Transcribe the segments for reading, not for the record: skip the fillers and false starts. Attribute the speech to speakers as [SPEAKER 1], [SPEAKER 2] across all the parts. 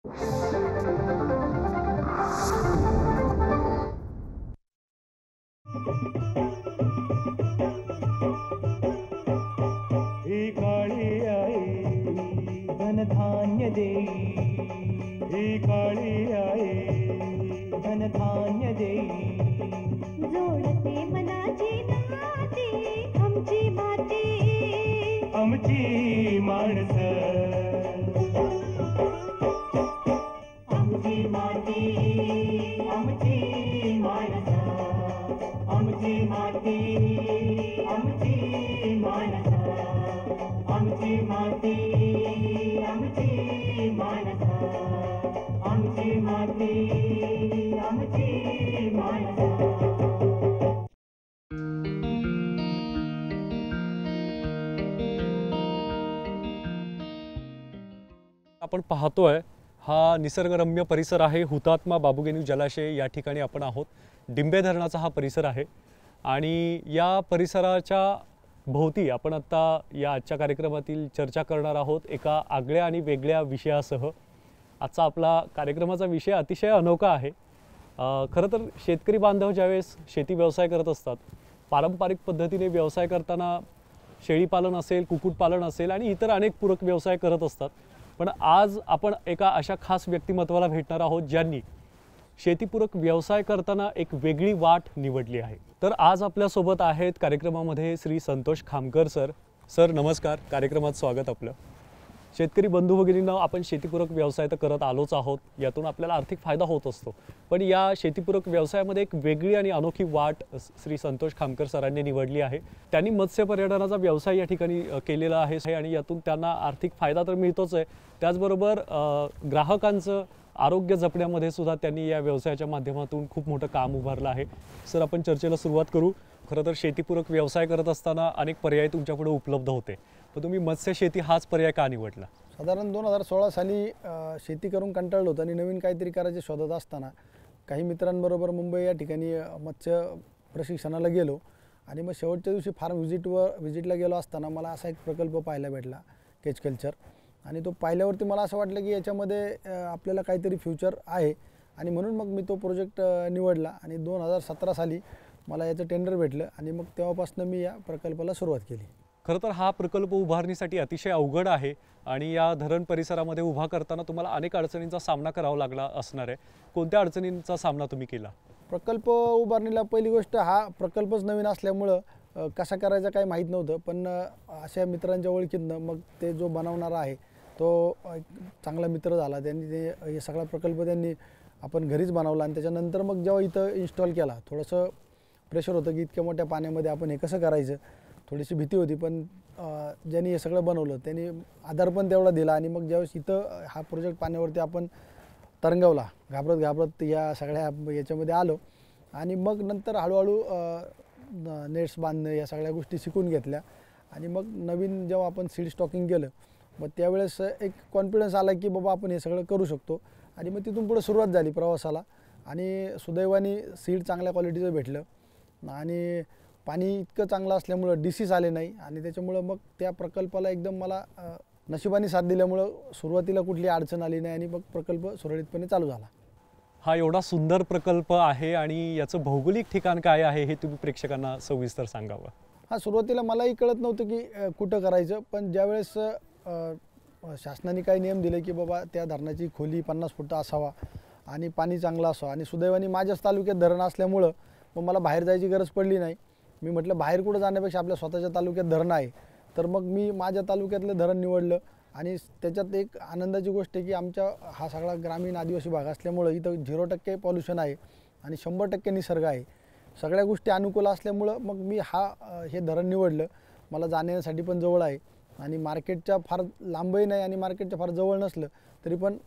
[SPEAKER 1] ही काळी आई धनधान्य देई, ही काळी आई धनधान्य देई,
[SPEAKER 2] जोडते मनाची नाती आमची माती,
[SPEAKER 1] आमची माणसं, आमची माती, आमची माणसं, आमची माती, आमची माणसं, आमची माती, आमची माणसं, आमची माती, आमची माणसं.
[SPEAKER 3] आपण पाहतोय हा निसर्गरम्य परिसर आहे. हुतात्मा बाबूगेनू जलाशय या ठिकाणी आपण आहोत. डिंबे धरणाचा हा परिसर आहे आणि या परिसराच्या भोवती आपण आता या आजच्या कार्यक्रमातील चर्चा करणार आहोत एका आगळ्या आणि वेगळ्या विषयासह. आजचा आपला कार्यक्रमाचा विषय अतिशय अनोखा आहे. खरं तर शेतकरी बांधव ज्यावेळेस शेती व्यवसाय करत असतात, पारंपरिक पद्धतीने व्यवसाय करताना शेळीपालन असेल, कुक्कुटपालन असेल आणि इतर अनेक पूरक व्यवसाय करत असतात. पण आज आपण एका अशा खास व्यक्तिमत्वाला भेटणार आहोत ज्यांनी शेतीपूरक व्यवसाय करताना एक वेगळी वाट निवडली आहे. तर आज आपल्यासोबत आहेत कार्यक्रमामध्ये श्री संतोष खामकर सर. सर नमस्कार, कार्यक्रमात स्वागत आपलं. शेतकरी बंधू भगिनींना आपण शेतीपूरक व्यवसाय तर करत आलोच आहोत, यातून आपल्याला आर्थिक फायदा होत असतो. पण या शेतीपूरक व्यवसायामध्ये एक वेगळी आणि अनोखी वाट श्री संतोष खामकर सरांनी निवडली आहे. त्यांनी मत्स्य पर्यटनाचा व्यवसाय या ठिकाणी केलेला आहे आणि यातून त्यांना आर्थिक फायदा तर मिळतोच आहे, त्याचबरोबर ग्राहकांचं आरोग्य जपण्यामध्ये सुद्धा त्यांनी या व्यवसायाच्या माध्यमातून खूप मोठं काम उभारलं आहे. सर आपण चर्चेला सुरुवात करू. खरं तर शेतीपूरक व्यवसाय करत असताना अनेक पर्याय तुमच्यापुढे उपलब्ध होते, पण तुम्ही मत्स्य शेती हाच पर्याय का निवडला?
[SPEAKER 4] साधारण 2016 साली शेती करून कंटाळलो होतो आणि नवीन काहीतरी करायचे शोधत असताना काही मित्रांबरोबर मुंबई या ठिकाणी मत्स्य प्रशिक्षणाला गेलो आणि मग शेवटच्या दिवशी फार्म व्हिजिटला गेलो असताना मला असा एक प्रकल्प पाहायला भेटला, केज कल्चर. आणि तो पाहिल्यावरती मला असं वाटलं की याच्यामध्ये आपल्याला काहीतरी फ्युचर आहे आणि म्हणून मग मी तो प्रोजेक्ट निवडला आणि 2017 साली मला याचं टेंडर भेटलं आणि मग तेव्हापासून मी या प्रकल्पाला सुरुवात केली.
[SPEAKER 3] खरं तर हा प्रकल्प उभारणीसाठी अतिशय अवघड आहे आणि या धरण परिसरामध्ये उभा करताना तुम्हाला अनेक अडचणींचा सामना करावा लागला असणार आहे. कोणत्या अडचणींचा सामना तुम्ही केला?
[SPEAKER 4] प्रकल्प उभारणीला पहिली गोष्ट, हा प्रकल्पच नवीन असल्यामुळं कसा करायचा काही माहीत नव्हतं. पण अशा मित्रांच्या ओळखीतनं मग ते जो बनवणारा आहे तो एक चांगला मित्र झाला. त्यांनी हे सगळा प्रकल्प आपण घरीच बनवला आणि त्याच्यानंतर मग जेव्हा इथं इन्स्टॉल केला, थोडंसं प्रेशर होतं की इतक्या मोठ्या पाण्यामध्ये आपण हे कसं करायचं, थोडीशी भीती होती. पण ज्यांनी हे सगळं बनवलं त्यांनी आधार पण तेवढा दिला आणि मग ज्यावेळेस इथं हा प्रोजेक्ट पाण्यावरती आपण तरंगवला, घाबरत या सगळ्या याच्यामध्ये आलो आणि मग नंतर हळूहळू नेट्स बांधणं या सगळ्या गोष्टी शिकून घेतल्या आणि मग नवीन जेव्हा आपण सीड स्टॉकिंग केलं मग त्यावेळेस एक कॉन्फिडन्स आला की बाबा आपण हे सगळं करू शकतो आणि मग तिथून पुढे सुरुवात झाली प्रवासाला. आणि सुदैवाने सीड चांगल्या क्वालिटीचं भेटलं आणि पाणी इतकं चांगलं असल्यामुळं डिसीज आले नाही आणि त्याच्यामुळं मग त्या प्रकल्पाला एकदम मला नशिबाने साथ दिल्यामुळं सुरुवातीला कुठली अडचण आली नाही आणि मग प्रकल्प सुरळीतपणे चालू झाला.
[SPEAKER 3] हा एवढा सुंदर प्रकल्प आहे आणि याचं भौगोलिक ठिकाण काय आहे हे तुम्ही प्रेक्षकांना सविस्तर सांगावं.
[SPEAKER 4] हा, सुरुवातीला मलाही कळत नव्हतं की कुठं करायचं. पण ज्यावेळेस शासनाने काही नियम दिले की बाबा त्या धरणाची खोली 50 फूट असावा आणि पाणी चांगलं असावं आणि सुदैवाने माझ्याच तालुक्यात धरण असल्यामुळं मग मला बाहेर जायची गरज पडली नाही. मी म्हटलं बाहेर कुठं जाण्यापेक्षा आपल्या स्वतःच्या तालुक्यात धरण आहे, तर मग मी माझ्या तालुक्यातलं धरण निवडलं. आणि त्याच्यात एक आनंदाची गोष्ट आहे की आमच्या हा सगळा ग्रामीण आदिवासी भाग असल्यामुळं इथं 0% पॉल्युशन आहे आणि 100% निसर्ग आहे. सगळ्या गोष्टी अनुकूल असल्यामुळं मग मी हे धरण निवडलं. मला जाण्यासाठी पण जवळ आहे आणि मार्केटच्या फार लांबही नाही आणि मार्केटच्या फार जवळ नसलं तरी पण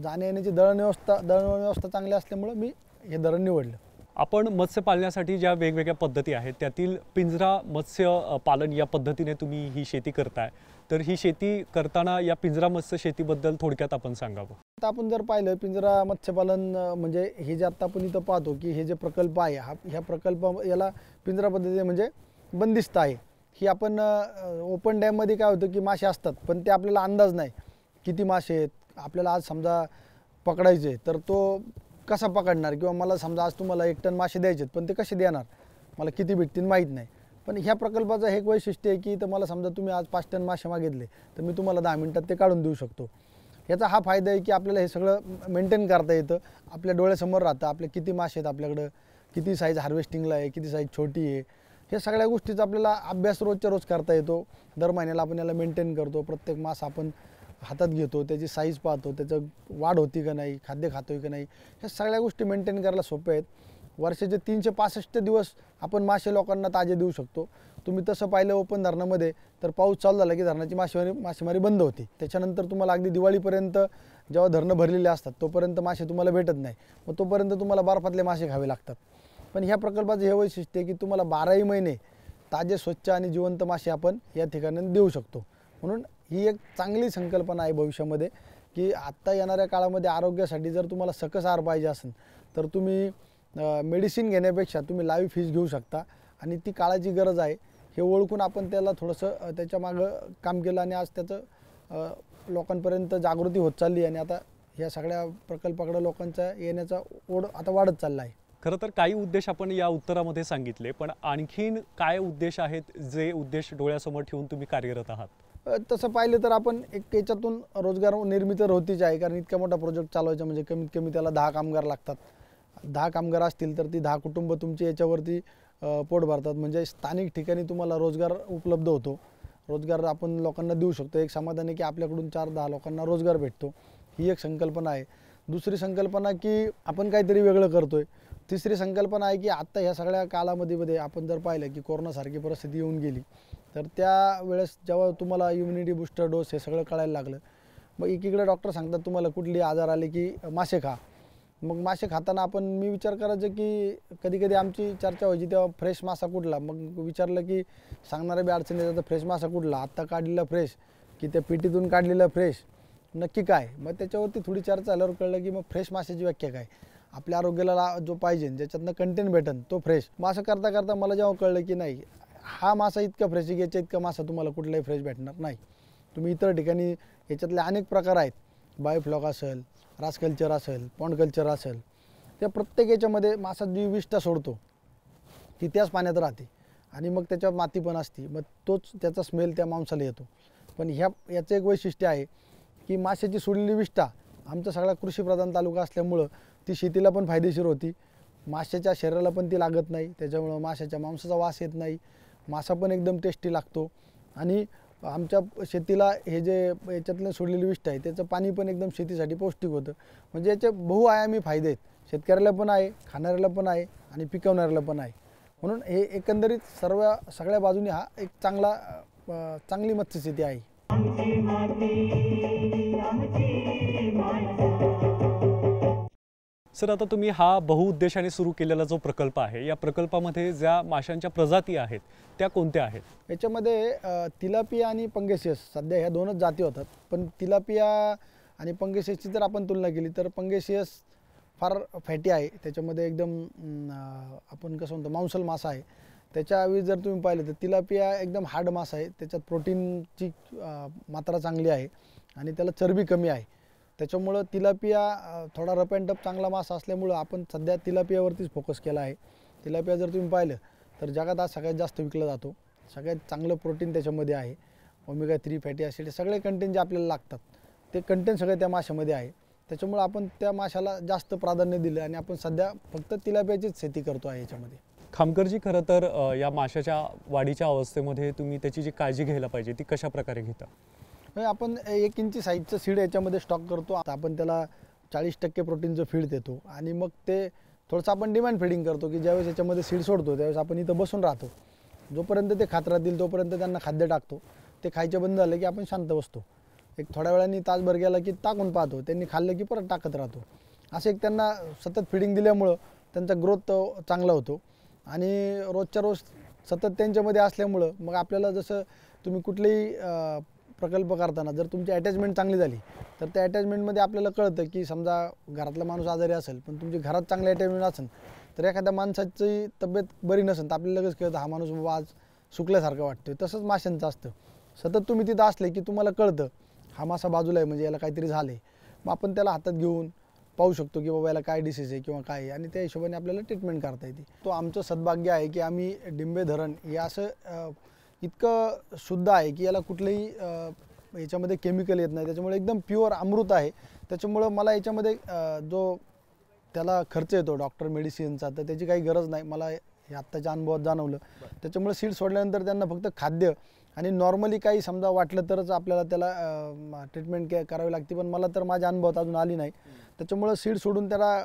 [SPEAKER 4] जाण्या येण्याची दळण व्यवस्था चांगली असल्यामुळं मी हे धरण निवडलं.
[SPEAKER 3] आपण मत्स्य पालनासाठी ज्या वेगवेगळ्या पद्धती आहेत त्यातील पिंजरा मत्स्य पालन या पद्धतीने तुम्ही ही शेती करताय, तर ही शेती करताना या पिंजरा मत्स्य शेतीबद्दल थोडक्यात आपण सांगावं.
[SPEAKER 4] आता आपण जर पाहिलं पिंजरा मत्स्यपालन म्हणजे हे जे आता आपण इथं पाहतो की हे जे प्रकल्प आहे ह्या प्रकल्प याला पिंजरा पद्धती म्हणजे बंदिस्त आहे. ही आपण ओपन डॅममध्ये काय होतं की मासे असतात पण ते आपल्याला अंदाज नाही किती मासे आहेत, आपल्याला आज समजा पकडायचे तर तो कसा पकडणार, किंवा मला समजा आज तुम्हाला 1 टन मासे द्यायचे पण ते कसे देणार, मला किती भेटतील माहीत नाही. पण ह्या प्रकल्पाचं हे एक वैशिष्ट्य आहे की तर मला समजा तुम्ही आज 5 टन मासे मागितले तर मी तुम्हाला 10 मिनिटात ते काढून देऊ शकतो. याचा हा फायदा आहे की आपल्याला हे सगळं मेंटेन करता येतं, आपल्या डोळ्यासमोर राहतं, आपले किती मासे आहेत आपल्याकडं, किती साईज हार्वेस्टिंगला आहे, किती साईज छोटी आहे, हे सगळ्या गोष्टीचा आपल्याला अभ्यास रोजच्या रोज करता येतो. दर महिन्याला आपण याला मेंटेन करतो, प्रत्येक मास आपण हातात घेतो, त्याची साईज पाहतो, त्याचं वाढ होती का नाही, खाद्य खातोय का नाही, ह्या सगळ्या गोष्टी मेंटेन करायला सोप्या आहेत. वर्षाचे 365 दिवस आपण मासे लोकांना ताजे देऊ शकतो. तुम्ही तसं पाहिलं ओपन धरणामध्ये तर पाऊस चालू झाला की धरणाची मासेमारी बंद होती. त्याच्यानंतर तुम्हाला अगदी दिवाळीपर्यंत जेव्हा धरणं भरलेले असतात तोपर्यंत मासे तुम्हाला भेटत नाही, मग तोपर्यंत तुम्हाला बर्फातले मासे खावे लागतात. पण ह्या प्रकल्पाचं हे वैशिष्ट्य आहे की तुम्हाला 12ही महिने ताजे स्वच्छ आणि जिवंत मासे आपण या ठिकाणी देऊ शकतो. म्हणून ही एक चांगली संकल्पना आहे भविष्यामध्ये की आत्ता येणाऱ्या काळामध्ये आरोग्यासाठी जर तुम्हाला सकस आहार पाहिजे असेल तर तुम्ही मेडिसिन घेण्यापेक्षा तुम्ही लाईव्ह फिश घेऊ शकता. आणि ती काळाची गरज आहे हे ओळखून आपण त्याला थोडंसं त्याच्या मागं काम केलं आणि आज त्याचं लोकांपर्यंत जागृती होत चालली आणि आता ह्या सगळ्या प्रकल्पाकडे लोकांचा येण्याचा ओढ आता वाढत चालला आहे.
[SPEAKER 3] खरं तर काही उद्देश आपण या उत्तरामध्ये सांगितले, पण आणखीन काय उद्देश आहेत जे उद्देश डोळ्यासमोर ठेवून तुम्ही कार्यरत आहात?
[SPEAKER 4] तसं पाहिलं तर आपण एक याच्यातून रोजगार निर्मिती तर होतीच आहे, कारण इतका मोठा प्रोजेक्ट चालवायचा म्हणजे कमीत कमी त्याला 10 कामगार लागतात. 10 कामगार असतील तर ती 10 कुटुंब तुमची याच्यावरती पोट भरतात, म्हणजे स्थानिक ठिकाणी तुम्हाला रोजगार उपलब्ध होतो. रोजगार आपण लोकांना देऊ शकतो. एक समाधान आहे की आपल्याकडून 4-10 लोकांना रोजगार भेटतो, ही एक संकल्पना आहे. दुसरी संकल्पना की आपण काहीतरी वेगळं करतोय. तिसरी संकल्पना आहे की आत्ता ह्या सगळ्या कालावधीमध्ये आपण जर पाहिलं की कोरोनासारखी परिस्थिती येऊन गेली तर त्यावेळेस जेव्हा तुम्हाला इम्युनिटी बूस्टर डोस हे सगळं कळायला लागलं, मग एकीकडे डॉक्टर सांगतात तुम्हाला कुठली आजार आले की मासे खा. मग मासे खाताना मी विचार करायचं की कधी कधी आमची चर्चा व्हायची तेव्हा फ्रेश मासा कुठला, मग विचारलं की सांगणारे बी अडचण येतात, तर फ्रेश मासा कुठला, आत्ता काढलेला फ्रेश की त्या पेटीतून काढलेला फ्रेश नक्की काय. मग त्याच्यावरती थोडी चर्चा झाल्यावर कळलं की मग फ्रेश माशाची व्याख्या काय, आपल्या आरोग्याला जो पाहिजे ज्याच्यातनं कंटेंट भेटन तो फ्रेश. मग असं करता करता मला जेव्हा कळलं की नाही हा मासा इतका फ्रेश आहे, याच्या इतका मासा तुम्हाला कुठलाही फ्रेश भेटणार नाही. तुम्ही इतर ठिकाणी याच्यातले अनेक प्रकार आहेत, बायोफ्लॉक असेल, रास कल्चर असेल, पॉन्ड कल्चर असेल, त्या प्रत्येक याच्यामध्ये मासा जी विष्ठा सोडतो ती त्याच पाण्यात राहते आणि मग त्याच्यावर माती पण असते, मग तोच त्याचा स्मेल त्या मांसाला येतो. पण याचं एक वैशिष्ट्य आहे की माशाची सोडलेली विष्ठा आमचा सगळा कृषीप्रधान तालुका असल्यामुळं ती शेतीला पण फायदेशीर होती, माशाच्या शरीराला पण ती लागत नाही, त्याच्यामुळं माशाच्या मांसाचा वास येत नाही, मासा पण एकदम टेस्टी लागतो. आणि आमच्या शेतीला हे जे याच्यातलं सोडलेली विष्ठा आहे त्याचं पाणी पण एकदम शेतीसाठी पौष्टिक होतं. म्हणजे याचे बहुआयामी फायदे आहेत, शेतकऱ्याला पण आहे, खाणाऱ्याला पण आहे आणि पिकवणाऱ्याला पण आहे. म्हणून हे एकंदरीत सगळ्या बाजूने हा एक चांगली मत्स्यशेती आहे.
[SPEAKER 1] आमची माती आमची माणसं.
[SPEAKER 3] सर, आता तुम्ही हा बहुउद्देशाने सुरू केलेला जो प्रकल्प आहे, या प्रकल्पामध्ये ज्या माशांच्या प्रजाती आहेत त्या कोणत्या आहेत?
[SPEAKER 4] याच्यामध्ये तिलापिया आणि पंगेशियस सध्या ह्या दोनच जाती होतात. पण तिलापिया आणि पंगेशियसची जर आपण तुलना केली तर पंगेशियस फार फॅटी आहे, त्याच्यामध्ये एकदम आपण कसं म्हणतो मांसल मासा आहे. त्याच्यावेळी जर तुम्ही पाहिलं तर तिलापिया एकदम हार्ड मासा आहे, त्याच्यात प्रोटीनची मात्रा चांगली आहे आणि त्याला चरबी कमी आहे. त्याच्यामुळं तिलापिया थोडा रफ अँड टफ चांगला मासा असल्यामुळं आपण सध्या तिलापियावरतीच फोकस केला आहे. तिलापिया जर तुम्ही पाहिलं तर जगात आज सगळ्यात जास्त विकला जातो, सगळ्यात चांगलं प्रोटीन त्याच्यामध्ये आहे, ओमेगा 3 फॅटी ॲसिड सगळे कंटेंट जे आपल्याला लागतात ते कंटेंट सगळे त्या माशामध्ये आहे. त्याच्यामुळं आपण त्या माशाला जास्त प्राधान्य दिलं आणि आपण सध्या फक्त तिलापियाचीच शेती करतो आहे याच्यामध्ये.
[SPEAKER 3] खामकरजी, खरं तर या माशाच्या वाढीच्या अवस्थेमध्ये तुम्ही त्याची जी काळजी घ्यायला पाहिजे ती कशा प्रकारे घेता?
[SPEAKER 4] आपण 1 इंची साईजचं सीड याच्यामध्ये स्टॉक करतो. आता आपण त्याला 40% प्रोटीनचं फीड देतो आणि मग ते थोडंसं आपण डिमांड फीडिंग करतो की ज्यावेळेस याच्यामध्ये सीड सोडतो त्यावेळेस आपण इथं बसून राहतो, जोपर्यंत ते खात राहतील तोपर्यंत त्यांना खाद्य टाकतो. ते खायचे बंद झालं की आपण शांत बसतो, एक थोड्या वेळाने तासभर गेला की टाकून पाहतो, त्यांनी खाल्लं की परत टाकत राहतो. असं एक त्यांना सतत फिडिंग दिल्यामुळं त्यांचा ग्रोथ चांगला होतो आणि रोजच्या रोज सतत त्यांच्यामध्ये असल्यामुळं मग आपल्याला जसं तुम्ही कुठलेही प्रकल्प करताना जर तुमची अटॅचमेंट चांगली झाली तर त्या अटॅचमेंटमध्ये आपल्याला कळतं की समजा घरातला माणूस आजारी असेल पण तुमची घरात चांगली अटॅचमेंट असेल तर एखाद्या माणसाची तब्येत बरी नसेल तर आपल्याला लगेच कळतं हा माणूस बाबा आज सुकल्यासारखं वाटतं. तसंच माशांचं असतं, सतत तुम्ही तिथं असले की तुम्हाला कळतं हा मासा बाजूला आहे म्हणजे याला काहीतरी झालं आहे. मग आपण त्याला हातात घेऊन पाहू शकतो की बाबा याला काय डिसीज आहे किंवा काय आहे, आणि त्या हिशोबाने आपल्याला ट्रीटमेंट करता येते. तो आमचं सद्भाग्य आहे की आम्ही डिंबे धरण हे असं इतकं शुद्ध आहे की याला कुठलंही याच्यामध्ये केमिकल येत नाही, त्याच्यामुळे एकदम प्युअर अमृत आहे. त्याच्यामुळं मला याच्यामध्ये जो त्याला खर्च येतो डॉक्टर मेडिसिनचा, तर त्याची काही गरज नाही, मला हे आत्ताच्या अनुभवात जाणवलं. त्याच्यामुळे सीड सोडल्यानंतर त्यांना फक्त खाद्य आणि नॉर्मली काही समजा वाटलं तरच आपल्याला त्याला ट्रीटमेंट करावी लागते, पण मला तर माझ्या अनुभवात अजून आली नाही. त्याच्यामुळं सीड सोडून त्याला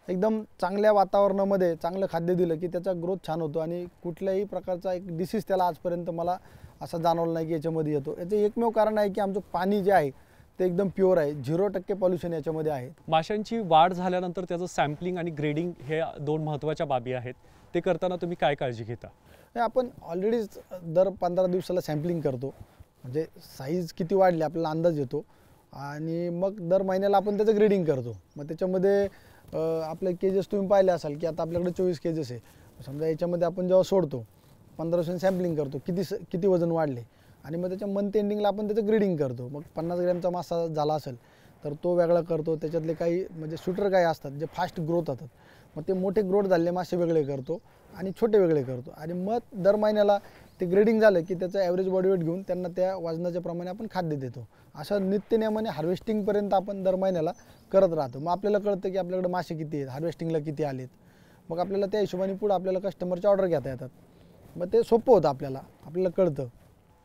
[SPEAKER 4] एकदम चांगल्या वातावरणामध्ये चांगलं खाद्य दिलं की त्याचा ग्रोथ छान होतो आणि कुठल्याही प्रकारचा एक डिसीज त्याला आजपर्यंत मला असं जाणवलं नाही की याच्यामध्ये येतो. याचं एकमेव कारण आहे की आमचं पाणी जे आहे ते एकदम प्युअर आहे, 0% पॉल्युशन याच्यामध्ये आहे.
[SPEAKER 3] माशांची वाढ झाल्यानंतर त्याचं सॅम्पलिंग आणि ग्रेडिंग हे 2 महत्त्वाच्या बाबी आहेत. ते करताना तुम्ही काय काळजी घेता?
[SPEAKER 4] हे आपण ऑलरेडीच दर 15 दिवसाला सॅम्पलिंग करतो, म्हणजे साईज किती वाढली आपल्याला अंदाज येतो, आणि मग दर महिन्याला आपण त्याचं ग्रेडिंग करतो. मग त्याच्यामध्ये आपले केजेस तुम्ही पाहिले असाल की आता आपल्याकडे 24 केजेस आहे. समजा याच्यामध्ये आपण जेव्हा सोडतो 15 दिवसांनी सॅम्पलिंग करतो किती वजन वाढले, आणि मग त्याच्या मंथ एंडिंगला आपण त्याचं ग्रेडिंग करतो. मग 50 ग्रॅमचा मासा झाला असेल तर तो वेगळा करतो. त्याच्यातले काही म्हणजे शूटर काही असतात जे फास्ट ग्रोथ होतात, मग ते मोठे ग्रोथ झालेले मासे वेगळे करतो आणि छोटे वेगळे करतो, आणि मग दर महिन्याला ते ग्रेडिंग झालं की त्याचं ॲव्हरेज बॉडी वेट घेऊन त्यांना त्या वजनाच्या प्रमाणे आपण खाद्य देतो. असं नित्यनेमाने हार्वेस्टिंगपर्यंत आपण दर महिन्याला करत राहतो. मग आपल्याला कळतं की आपल्याकडे मासे किती आहेत, हार्वेस्टिंगला किती आलेत, मग आपल्याला त्या हिशोबाने पुढे आपल्याला कस्टमरची ऑर्डर घेता येतात. मग ते सोपं होतं, आपल्याला कळतं.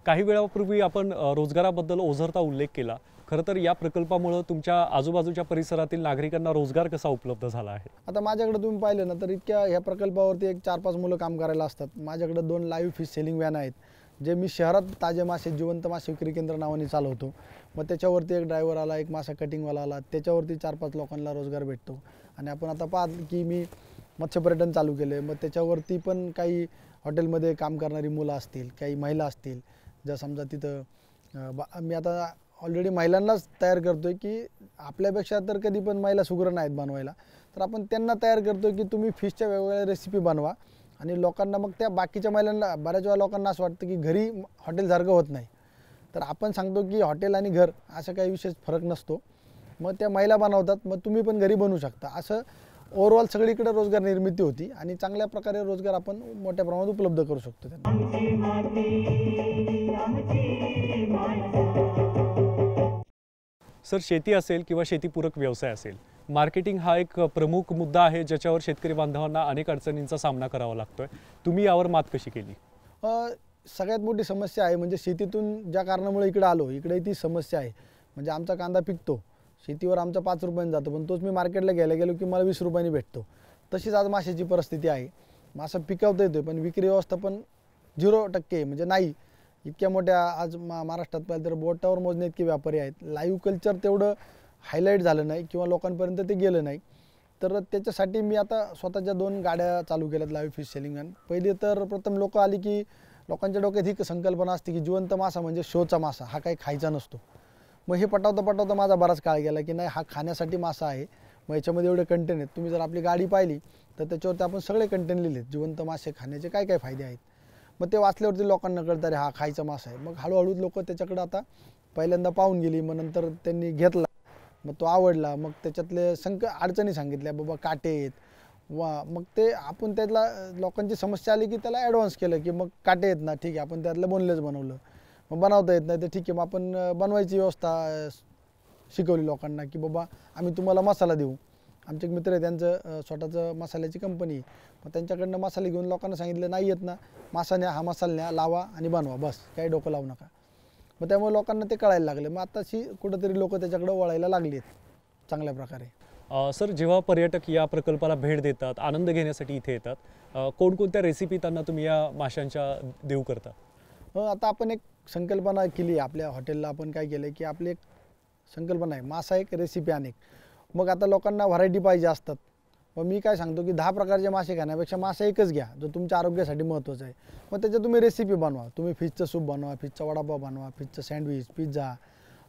[SPEAKER 3] काही वेळापूर्वी आपण रोजगाराबद्दल ओझरता उल्लेख केला. खरं तर या प्रकल्पामुळं तुमच्या आजूबाजूच्या परिसरातील नागरिकांना रोजगार कसा उपलब्ध झाला आहे?
[SPEAKER 4] आता माझ्याकडे तुम्ही पाहिलं ना तर इतक्या ह्या प्रकल्पावरती एक 4-5 मुलं काम करायला असतात. माझ्याकडे 2 लाईव्ह फिश सेलिंग व्हॅन आहेत, जे मी शहरात ताजे मासे जिवंत मासे विक्री केंद्र नावाने चालवतो. मग त्याच्यावरती एक ड्रायव्हर आला, एक मासा कटिंगवाला आला, त्याच्यावरती 4-5 लोकांना रोजगार भेटतो. आणि आपण आता पाहत की मी मत्स्यपर्यटन चालू केले, मग त्याच्यावरती पण काही हॉटेलमध्ये काम करणारी मुलं असतील, काही महिला असतील, जर समजा तिथं मी आता ऑलरेडी महिलांनाच तयार करतो आहे की आपल्यापेक्षा तर कधी पण महिला सुगरण आहेत बनवायला, तर आपण त्यांना तयार करतो आहे की तुम्ही फिशच्या वेगवेगळ्या रेसिपी बनवा, आणि लोकांना मग त्या बाकीच्या महिलांना बऱ्याच वेळा लोकांना असं वाटतं की घरी हॉटेलसारखं होत नाही, तर आपण सांगतो की हॉटेल आणि घर असं काही विशेष फरक नसतो. मग त्या महिला बनवतात, मग तुम्ही पण घरी बनवू शकता. असं ओव्हरऑल सगळीकडे रोजगार निर्मिती होती आणि चांगल्या प्रकारे रोजगार आपण मोठ्या प्रमाणात उपलब्ध करू शकतो त्यांना.
[SPEAKER 1] आमची माती आमची माणसं.
[SPEAKER 3] सर, शेती असेल किंवा शेतीपूरक व्यवसाय असेल, मार्केटिंग हा एक प्रमुख मुद्दा आहे ज्याच्यावर शेतकरी बांधवांना अनेक अडचणींचा सामना करावा लागतोय. तुम्ही यावर मात कशी केली?
[SPEAKER 4] सगळ्यात मोठी समस्या आहे म्हणजे शेतीतून ज्या कारणामुळे इकडे आलो, इकडे ती समस्या आहे. म्हणजे आमचा कांदा पिकतो, शेतीवर आमचा 5 रुपयांनी जातो, पण तोच मी मार्केटला घ्यायला गेलो की मला 20 रुपयांनी भेटतो. तशीच आज माशाची परिस्थिती आहे. मासा पिकवता येतो पण विक्री व्यवस्थापन 0% म्हणजे नाही. इतक्या मोठ्या आज महाराष्ट्रात पाहिलं तर बोटावर मोजणे इतके व्यापारी आहेत. लाईव्ह कल्चर तेवढं हायलाईट झालं नाही किंवा लोकांपर्यंत ते गेलं नाही, तर त्याच्यासाठी मी आता स्वतःच्या 2 गाड्या चालू केल्यात लाईव्ह फिश सेलिंग. आणि पहिले तर प्रथम लोक आली की लोकांच्या डोक्यात ही संकल्पना असते की जिवंत मासा म्हणजे शोचा मासा, हा काही खायचा नसतो. मग हे पटवता माझा बराच काळ गेला की नाही, हा खाण्यासाठी मासा आहे. मग याच्यामध्ये एवढे कंटेंट आहेत. तुम्ही जर आपली गाडी पाहिली तर त्याच्यावरती आपण सगळे कंटेंट लिहिलेत, जिवंत मासे खाण्याचे काय काय फायदे आहेत. मग ते वाचल्यावरती लोकांना कळतं अरे हा खायचा मासा आहे. मग हळूहळू लोक त्याच्याकडे आता पहिल्यांदा पाहून गेली, मग नंतर त्यांनी घेतला, मग तो आवडला, मग त्याच्यातले अडचणी सांगितल्या, बाबा काटे आहेत मग ते आपण त्यातला लोकांची समस्या आली की त्याला ॲडव्हान्स केलं की मग काटे आहेत ना, ठीक आहे आपण त्यातलं बोनलेस बनवलं. मग बनवता येत नाही तर ठीक आहे, मग आपण बनवायची व्यवस्था शिकवली लोकांना की बाबा आम्ही तुम्हाला मसाला देऊ. आमचे एक मित्र आहे, त्यांचं स्वतःचं मसाल्याची कंपनी, मग त्यांच्याकडनं मसाले घेऊन लोकांना सांगितलं नाही येत ना, मासा न्या, हा मसाला न्या, लावा आणि बनवा, बस काही डोकं लावू नका. मग त्यामुळे लोकांना ते कळायला लागलं. मग आताशी कुठंतरी लोक त्याच्याकडे वळायला लागली आहेत चांगल्या प्रकारे.
[SPEAKER 3] सर, जेव्हा पर्यटक या प्रकल्पाला भेट देतात, आनंद घेण्यासाठी इथे येतात, कोणकोणत्या रेसिपी त्यांना तुम्ही या माशांच्या देऊ करता?
[SPEAKER 4] आता आपण एक संकल्पना केली आहे आपल्या हॉटेलला. आपण काय केलं की आपली एक संकल्पना आहे, मासा एक रेसिपी अनेक. मग आता लोकांना व्हरायटी पाहिजे असतात, मग मी काय सांगतो की 10 प्रकारचे मासे खाण्यापेक्षा मासा एकच घ्या जो तुमच्या आरोग्यासाठी महत्त्वाचा आहे. मग त्याच्यात तुम्ही रेसिपी बनवा. तुम्ही फिशचं सूप बनवा, फिशचा वडापाव बनवा, फिशचं सँडविच, पिझ्झा,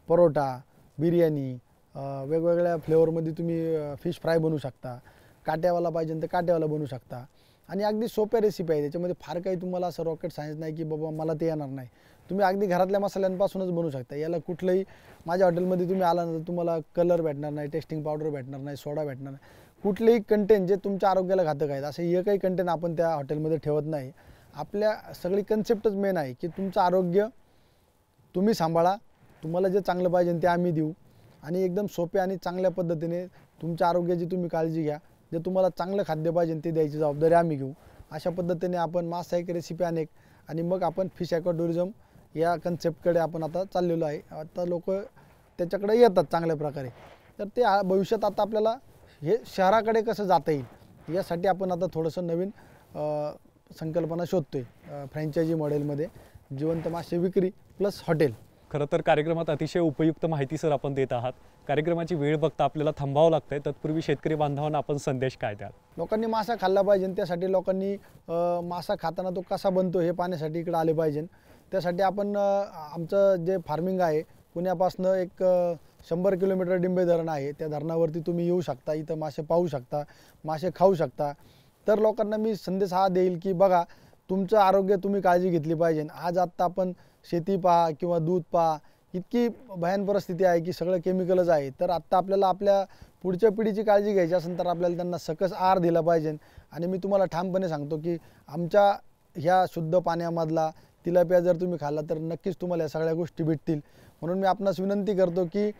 [SPEAKER 4] परोटा, बिर्याणी, वेगवेगळ्या फ्लेवरमध्ये तुम्ही फिश फ्राय बनवू शकता. काट्यावाला पाहिजे तर काट्यावाला बनवू शकता. आणि अगदी सोप्या रेसिपी आहे, त्याच्यामध्ये फार काही तुम्हाला असं रॉकेट सायन्स नाही की बाबा मला ते येणार नाही. तुम्ही अगदी घरातल्या मसाल्यांपासूनच बनवू शकता. याला कुठलंही माझ्या हॉटेलमध्ये तुम्ही आला ना तर तुम्हाला कलर भेटणार नाही, टेस्टिंग पावडर भेटणार नाही, सोडा भेटणार नाही, कुठलेही कंटेंट जे तुमच्या आरोग्याला घातक आहेत असे एकही कंटेंट आपण त्या हॉटेलमध्ये ठेवत नाही. आपल्या सगळी कन्सेप्टच मेन आहे की तुमचं आरोग्य तुम्ही सांभाळा, तुम्हाला जे चांगलं पाहिजे ते आम्ही देऊ आणि एकदम सोप्या आणि चांगल्या पद्धतीने तुमच्या आरोग्याची तुम्ही काळजी घ्या. जे तुम्हाला चांगलं खाद्य पाहिजे ते द्यायची जबाबदारी आम्ही घेऊ. अशा पद्धतीने आपण मासा एक रेसिपी अनेक आणि मग आपण फिश ॲक्वा टुरिझम या कन्सेप्टकडे आपण आता चाललेलो आहे. आता लोक त्याच्याकडे येतात चांगल्या प्रकारे. तर ते भविष्यात आता आपल्याला हे शहराकडे कसं जाता येईल यासाठी आपण आता थोडंसं नवीन संकल्पना शोधतोय. फ्रँचायझी मॉडेलमध्ये जिवंत मासे विक्री प्लस हॉटेल.
[SPEAKER 3] खरं तर कार्यक्रमात अतिशय उपयुक्त माहिती सर आपण देत आहात. कार्यक्रमाची वेळ बघता आपल्याला थांबावं लागतंय. तत्पूर्वी शेतकरी बांधवांना आपण संदेश काय द्याल?
[SPEAKER 4] लोकांनी मासा खाल्ला पाहिजे. त्यासाठी लोकांनी मासा खाताना तो कसा बनतो हे पाहण्यासाठी इकडे आले पाहिजे. त्यासाठी आपण आमचं जे फार्मिंग आहे पुण्यापासून एक 100 किलोमीटर डिंबे धरण आहे. त्या धरणावरती तुम्ही येऊ शकता, इथं मासे पाहू शकता, मासे खाऊ शकता. तर लोकांना मी संदेश हा देईल की बघा तुमचं आरोग्य तुम्ही काळजी घेतली पाहिजे. आज आत्ता आपण शेती पहा किंवा दूध पहा, इतकी भयान परिस्थिती आहे की सगळं केमिकलच आहे. तर आत्ता आपल्याला आपल्या पुढच्या पिढीची काळजी घ्यायची असेल तर आपल्याला त्यांना सकस आहार दिला पाहिजे. आणि मी तुम्हाला ठामपणे सांगतो की आमच्या ह्या शुद्ध पाण्यामधला तिलापिया जर तुम्ही खाल्ला तर नक्कीच तुम्हाला या सगळ्या गोष्टी भेटतील. म्हणून मी आपणास विनंती करतो की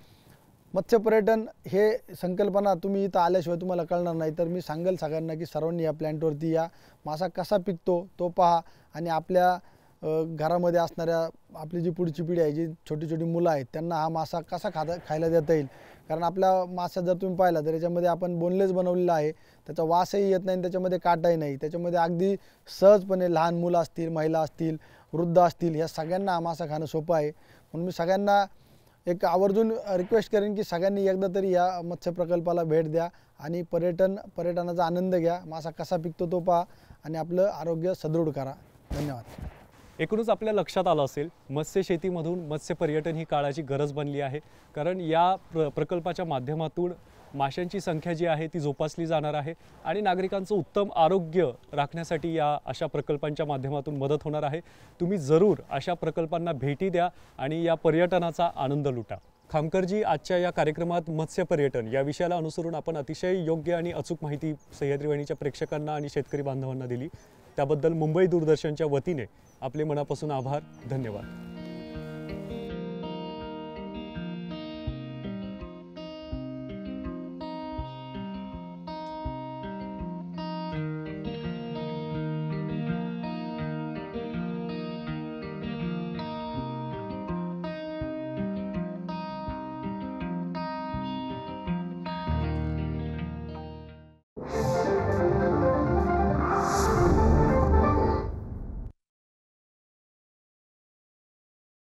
[SPEAKER 4] मत्स्य पर्यटन हे संकल्पना तुम्ही इथं आल्याशिवाय तुम्हाला कळणार नाही. तर मी सांगेल सगळ्यांना की सर्वांनी या प्लॅन्टवरती या, मासा कसा पिकतो तो पहा आणि आपल्या घरामध्ये असणाऱ्या आपली जी पुढची पिढी आहे, जी छोटी छोटी मुलं आहेत त्यांना हा मासा कसा खायला देता येईल. कारण आपला मासा जर तुम्ही पाहिला तर याच्यामध्ये आपण बोनलेस बनवलेला आहे. त्याचा वासही येत नाही आणि त्याच्यामध्ये काटाही नाही. त्याच्यामध्ये अगदी सहजपणे लहान मुलं असतील, महिला असतील, वृद्ध असतील, या सगळ्यांना हा मासा खाणं सोपं आहे. म्हणून मी सगळ्यांना एक आवर्जून रिक्वेस्ट करेन की सगळ्यांनी एकदा तरी या मत्स्य प्रकल्पाला भेट द्या आणि पर्यटनाचा आनंद घ्या. मासा कसा पिकतो तो पहा आणि आपलं आरोग्य सदृढ करा. धन्यवाद.
[SPEAKER 3] एकूणच आपल्या लक्षात आलं असेल मत्स्य शेतीमधून मत्स्य पर्यटन ही काळाची गरज बनली आहे. कारण या प्रकल्पाच्या माध्यमातून माशांची संख्या जी आहे ती जोपासली जाणार आहे आणि नागरिकांचं उत्तम आरोग्य राखण्यासाठी या अशा प्रकल्पांच्या माध्यमातून मदत होणार आहे. तुम्ही जरूर अशा प्रकल्पांना भेटी द्या आणि या पर्यटनाचा आनंद लुटा. खामकरजी, आजच्या या कार्यक्रमात मत्स्य पर्यटन या विषयाला अनुसरून आपण अतिशय योग्य आणि अचूक माहिती सह्याद्री वाहिनीच्या प्रेक्षकांना आणि शेतकरी बांधवांना दिली. त्याबद्दल मुंबई दूरदर्शनच्या वतीने आपले मनापासून आभार. धन्यवाद.